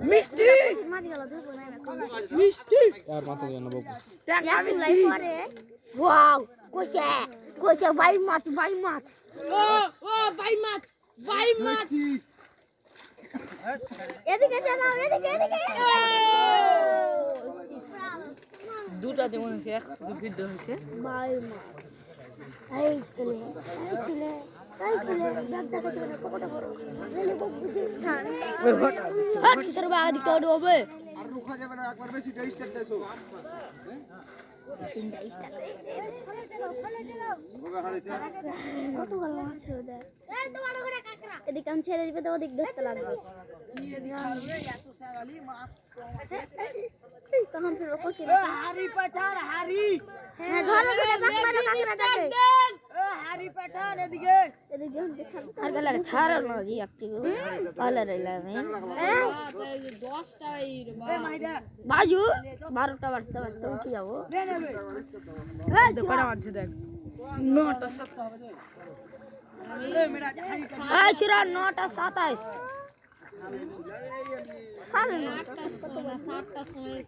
মিষ্টি মিষ্টি আর মাথা দেন না বাবু টাকা মিলাই পরে ওয়াও কোচা কোচা বাই মাছ ও বাই মাছ এদিকে চলো এদিকে দুটা যেমন হয়েছে একসাথে ভিড় হয়েছে বাই মাছ এই ছেলে দাদা ছেলে পকড়া করো ছেলে বুঝি হ্যাঁ কিসের বাগ দিতে হবে আর রুখা যাবে না একবার বেশি টেস্ট দেছো কত ভালো মাছ ওদের এদিকে আমি ছেড়ে দিবে তো ওদিক দেখতে লাগবে তখন ফের ওপর হারি পাঠান হারি হ্যাঁ ধরো কাকড়াটাকে হারি পাঠান এদিকে এদিকে আর গলা ছাড়ো না জি একটু পালা রইলা আমি 10টা এই মাইদা বাজু 12টা বাজতে উঠে যাবো কটা মাছ দেখ 9টা 7টা হবে এই চুরা 9টা 27 সাড়ে 9টা 7টা সময়